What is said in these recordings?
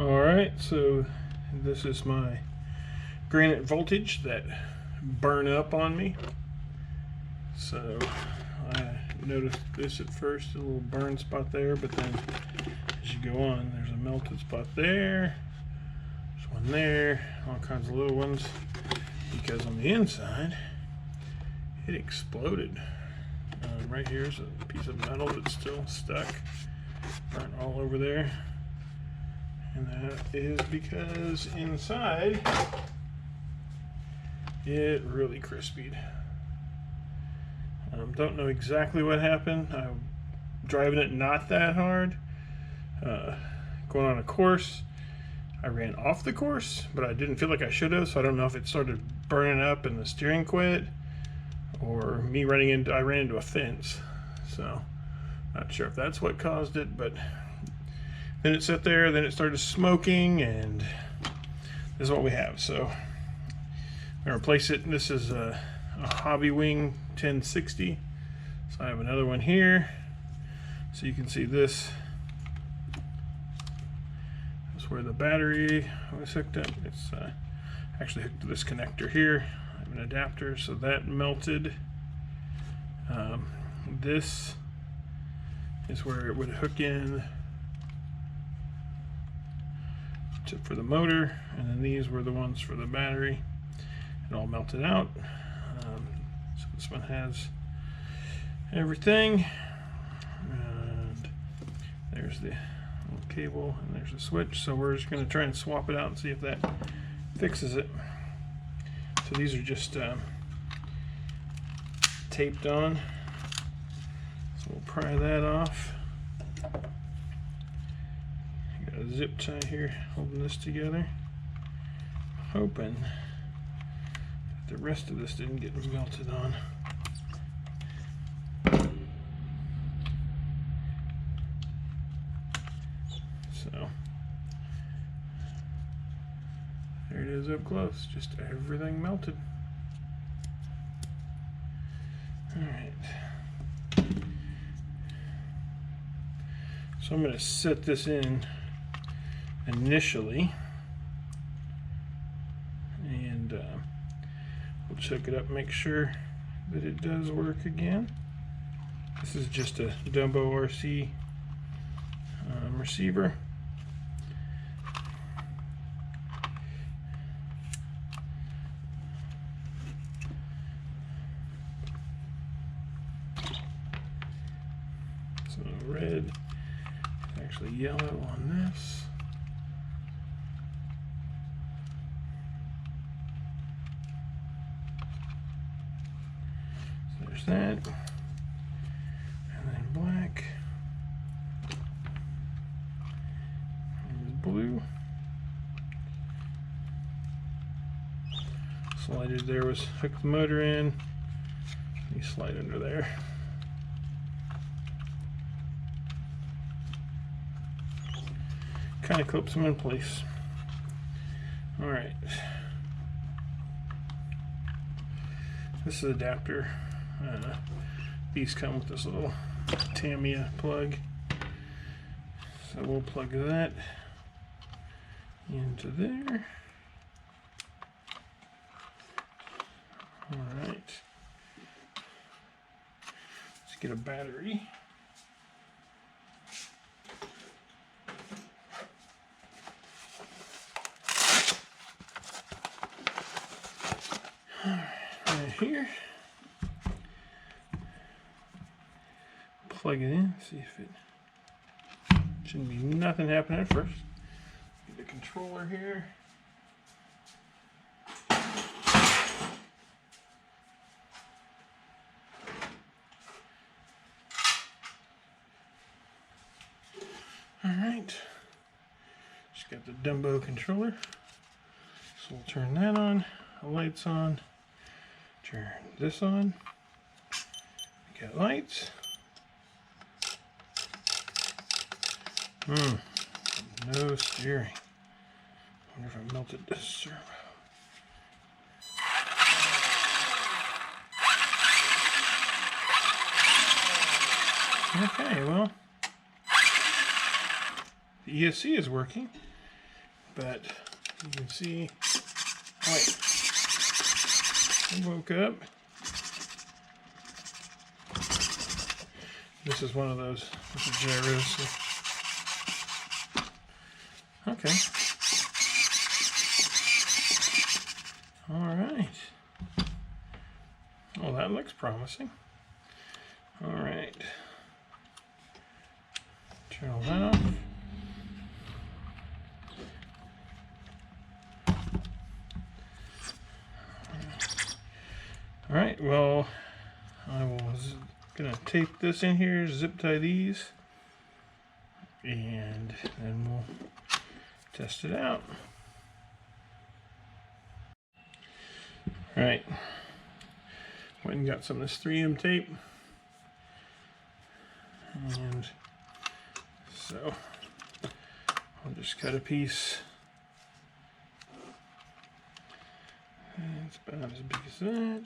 Alright, so this is my granite voltage that burned up on me. So I noticed this at first, a little burn spot there, but then as you go on, there's a melted spot there, there's one there, all kinds of little ones, because on the inside it exploded. Right here's a piece of metal that's still stuck, burnt all over there. And that is because inside it really crispied. Don't know exactly what happened. I'm driving it not that hard. Going on a course. I ran off the course, but I didn't feel like I should have, so I don't know if it started burning up and the steering quit, or me I ran into a fence. So not sure if that's what caused it, but then it sat there, then it started smoking, and this is what we have. So I'm gonna replace it. This is a Hobbywing 1060. So I have another one here. So you can see this. That's where the battery was hooked up. It's actually hooked to this connector here. I have an adapter, so that melted. This is where it would hook in for the motor, and then these were the ones for the battery. It all melted out. So this one has everything, and there's the little cable, and there's the switch. So we're just going to try and swap it out and see if that fixes it. So these are just taped on, so we'll pry that off. Got a zip tie here holding this together. Hoping that the rest of this didn't get melted on. So there it is up close, just everything melted. Alright. So I'm going to set this in initially, and we'll check it up, make sure that it does work again. This is just a DumboRC receiver. So red, actually yellow on this. There's that, and then black, and blue. Slided there was hook the motor in. You slide under there. Kind of clips them in place. All right. This is an adapter. These come with this little Tamiya plug, so we'll plug that into there. All right, let's get a battery. Right here. Plug it in, see if it shouldn't be nothing happening at first. Get the controller here. Alright, just got the Dumbo controller. So we'll turn that on, the lights on, turn this on. We got lights. No steering. I wonder if I melted this servo. Okay, well, the ESC is working. but you can see, wait, I woke up. This is one of those with the gyros. Okay. All right. Well, that looks promising. All right. Turn all that off. All right. Well, I was gonna tape this in here, zip tie these, and then we'll test it out. All right. Went and got some of this 3M tape, and so I'll just cut a piece. It's about as big as that.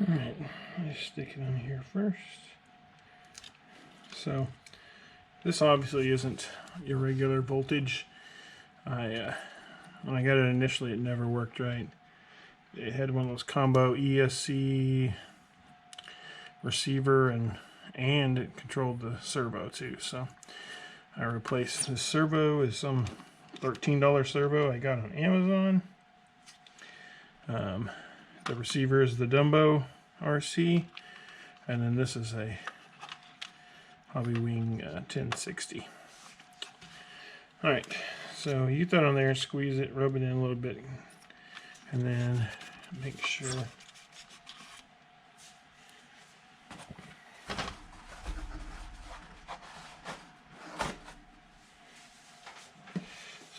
Alright, I stick it on here first. So, this obviously isn't your regular voltage. When I got it initially, it never worked right. It had one of those combo ESC receiver, and it controlled the servo too. So, I replaced the servo with some $13 servo I got on Amazon. The receiver is the DumboRC, and then this is a Hobbywing 1060. Alright, so you get that on there, squeeze it, rub it in a little bit, and then make sure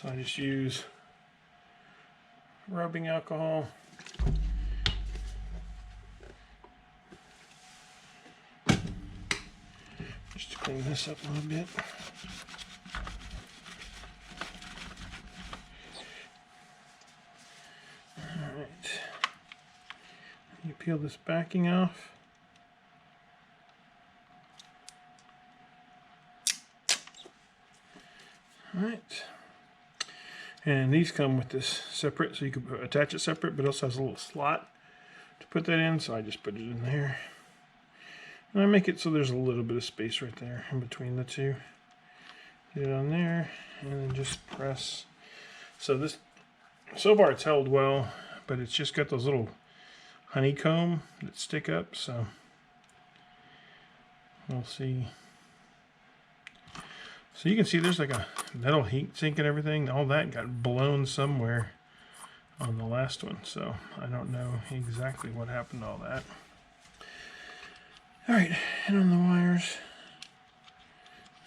so I just use rubbing alcohol. Just to clean this up a little bit. Alright. You peel this backing off. Alright. And these come with this separate, so you can attach it separate, but it also has a little slot to put that in, so I just put it in there. And I make it so there's a little bit of space right there in between the two. Get it on there, and then just press. So this, so far it's held well, but it's just got those little honeycomb that stick up, so we'll see. So you can see there's like a metal heat sink and everything. All that got blown somewhere on the last one, so I don't know exactly what happened to all that. Alright, and on the wires,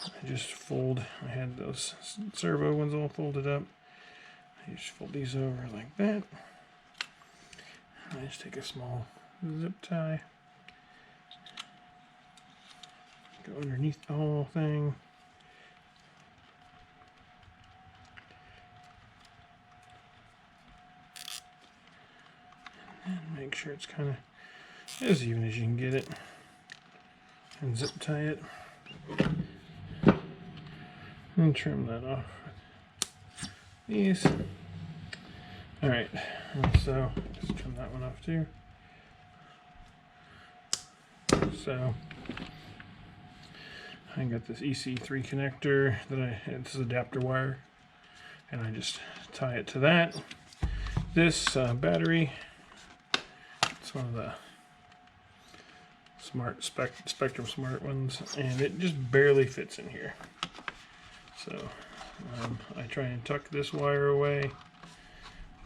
I just fold. I had those servo ones all folded up. I just fold these over like that. I just take a small zip tie, go underneath the whole thing. And make sure it's kind of as even as you can get it. And zip tie it. And trim that off with these. Alright, so just trim that one off too. So I got this EC3 connector that it's adapter wire, and I just tie it to that. This battery, it's one of the Smart Spectrum Smart ones, and it just barely fits in here. So I try and tuck this wire away,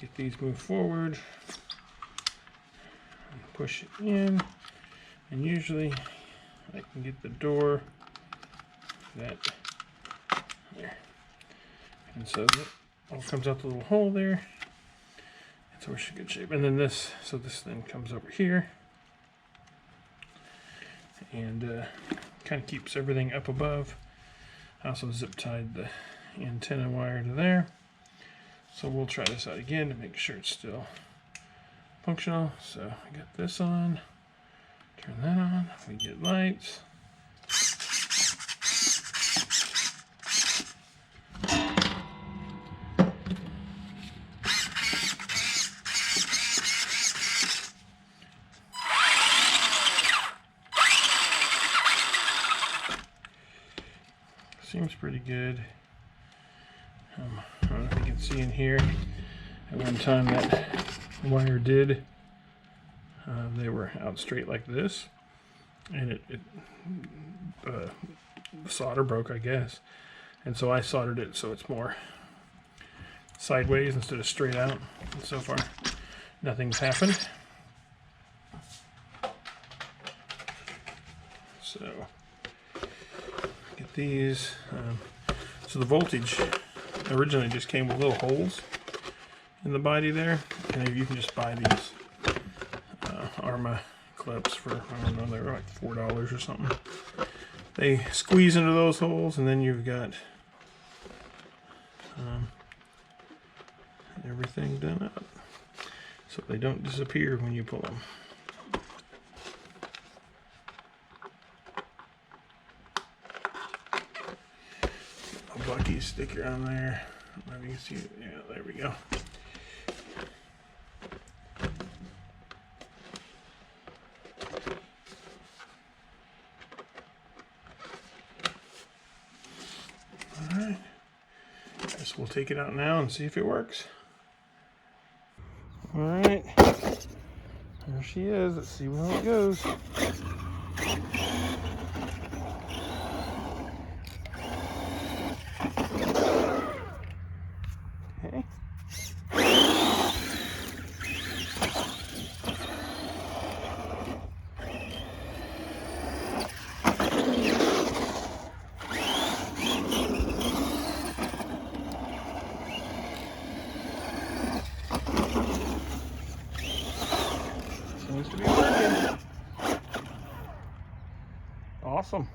get these moved forward, and push it in, and usually I can get the door that there, and so that all comes out the little hole there. So we're in good shape. And then this, so this then comes over here and kind of keeps everything up above. I also zip tied the antenna wire to there. So we'll try this out again to make sure it's still functional. So I got this on, turn that on, we get lights. Seems pretty good. I don't know if you can see in here. At one time that wire did. They were out straight like this, and the solder broke, I guess. And so I soldered it so it's more sideways instead of straight out. And so far, nothing's happened. So get these. So the voltage originally just came with little holes in the body there, and you can just buy these Arrma clips for, I don't know, they were like $4 or something. They squeeze into those holes, and then you've got everything done up so they don't disappear when you pull them. Bucky sticker on there. I don't know if you can see it. Yeah, there we go. Alright. Guess we'll take it out now and see if it works. Alright. There she is. Let's see how it goes. Okay. Seems to be working. Awesome.